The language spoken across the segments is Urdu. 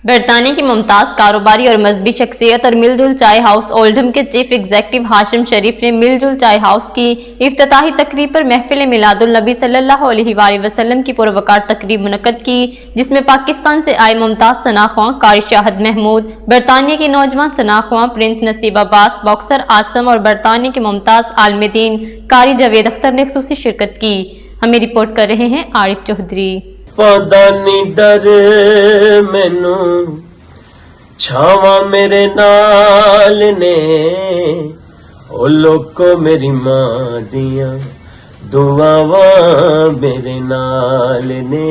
برطانیہ کی ممتاز کاروباری اور مذہبی شخصیت اور مل جل چائے ہاؤس اولڈہم کے چیف ایگزیکٹو ہاشم شریف نے مل جل چائے ہاؤس کی افتتاحی تقریب پر محفل میلاد النبی صلی اللہ علیہ وآلہ وسلم کی پروقار تقریب منعقد کی، جس میں پاکستان سے آئے ممتاز ثناءخواں قاری شاہد محمود، برطانیہ کی نوجوان ثناءخواں پرنس نصیب عباس، باکسر عاصم اور برطانیہ کے ممتاز عالم دین قاری جاوید اختر نے خصوصی شرکت کی۔ ہمیں رپورٹ کر رہے ہیں عارف چودھری۔ پادانی در مینو چھاواں میرے نال نے، او لوکو میری ماں دیاں دعاواں میرے نال نے۔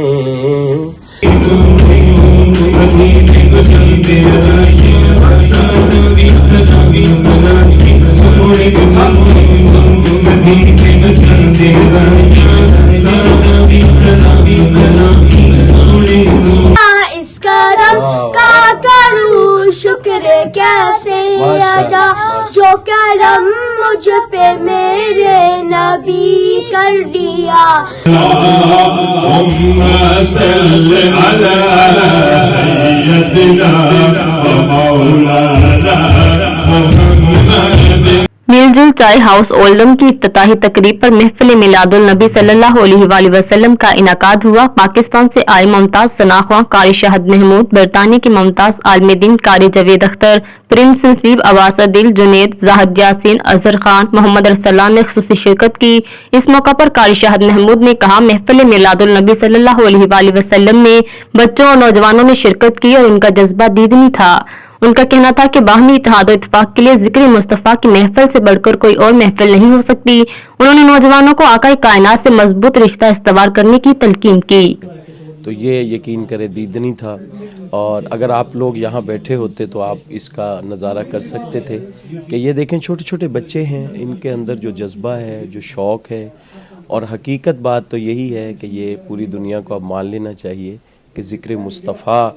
اس کرم کا کروں شکر کیسے ادا، جو کرم مجھ پہ میرے نبی کر دیا۔ اللہم صل علی سیدنا و مولانا محمد۔ مل جل چائے ہاؤس اولڈہم کی افتتاحی تقریب پر محفل میلاد النبی صلی اللہ علیہ وآلہ وسلم کا انعقاد ہوا۔ پاکستان سے آئے ممتاز ثناءخواں قاری شاہد محمود، برطانیہ کے ممتاز عالم دین قاری جاوید اختر، پرنس نصیب عباس عادل، جنید، زاہد یاسین، اظہر خان، محمد ارسلان نے خصوصی شرکت کی۔ اس موقع پر قاری شاہد محمود نے کہا، محفل میلاد النبی صلی اللہ علیہ وآلہ وسلم میں بچوں اور نوجوانوں نے شرکت کی اور ان کا جذبہ دیدنی تھا۔ ان کا کہنا تھا کہ باہمی اتحاد و اتفاق کے لیے ذکر مصطفیٰ کی محفل سے بڑھ کر کوئی اور محفل نہیں ہو سکتی۔ انہوں نے نوجوانوں کو آقائے کائنات سے مضبوط رشتہ استوار کرنے کی تلقین کی۔ تو یہ یقین کرے دیدنی تھا، اور اگر آپ لوگ یہاں بیٹھے ہوتے تو آپ اس کا نظارہ کر سکتے تھے کہ یہ دیکھیں چھوٹے چھوٹے بچے ہیں، ان کے اندر جو جذبہ ہے، جو شوق ہے، اور حقیقت بات تو یہی ہے کہ یہ پوری دنیا کو اب مان لینا چاہیے کہ ذکر مصطفیٰ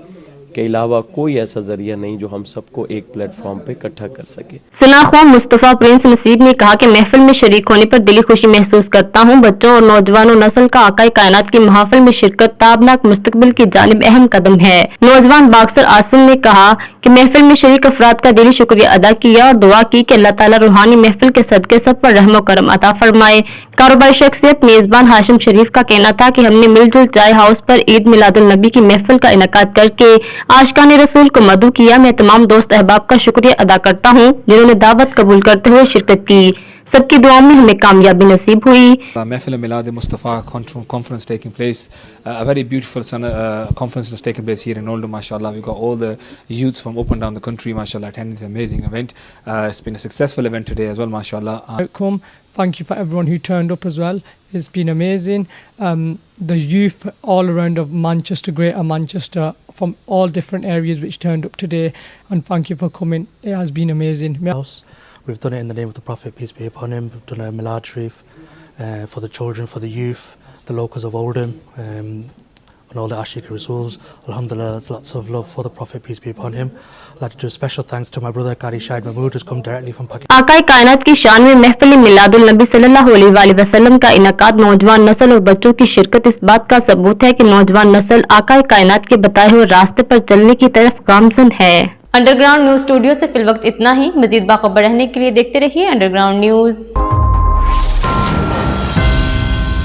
کے علاوہ کوئی ایسا ذریعہ نہیں جو ہم سب کو ایک پلیٹ فارم پہ اکٹھا کر سکے۔ ثناءخواں مصطفیٰ پرنس نصیب نے کہا کہ محفل میں شریک ہونے پر دلی خوشی محسوس کرتا ہوں۔ بچوں اور نوجوانوں نسل کا آقائے کائنات کی محافل میں شرکت تابناک مستقبل کی جانب اہم قدم ہے۔ نوجوان باکسر عاصم نے کہا کہ محفل میں شریک افراد کا دلی شکریہ ادا کیا اور دعا کی کہ اللہ تعالیٰ روحانی محفل کے صدقے سب پر رحم و کرم عطا فرمائے۔ کاروباری شخصیت میزبان ہاشم شریف کا کہنا تھا کہ ہم نے مل جل چائے ہاؤس پر عید میلاد النبی کی محفل کا انعقاد کر کے عاشقان رسول کو مدعو کیا۔ میں تمام دوست احباب کا شکریہ ادا کرتا ہوں جنہوں نے دعوت قبول کرتے ہوئے شرکت کی۔ سب کی دعاؤں میں ہمیں کامیابی نصیب ہوئی۔ محفل میلاد مصطفیٰ conference taking place, a very beautiful conference is taking place here in Oldham, mashallah. We got all the youths from up and down the country, mashallah, attending this amazing event. It's been a successful event today as well, mashallah. Thank you for everyone who turned up as well. It's been amazing. The youth all around of Manchester, Greater Manchester, from all different areas which turned up today, and thank you for coming. It has been amazing. We've done it in the name of the Prophet, peace be upon him. We've done a Milad Sharif for the children, for the youth, the locals of Oldham, and all the Ashiq Rasools. Alhamdulillah, there's lots of love for the Prophet, peace be upon him. I'd like to do special thanks to my brother Qari Shahid Mahmood, who's come directly from Pakistan. آقائے کائنات کی شان میں محفل میلاد النبی صلی اللہ علیہ وآلہ وسلم کا انعقاد نوجوان نسل اور بچوں کی شرکت اس بات کا ثبوت ہے کہ نوجوان نسل آقائے کائنات کے بتائے ہوئے راستے پر چلنے کی طرف گامزن ہے۔ انڈر گراؤنڈ نیوز اسٹوڈیو سے فی الوقت اتنا ہی۔ مزید باخبر رہنے کے لیے دیکھتے رہیے انڈر گراؤنڈ نیوز۔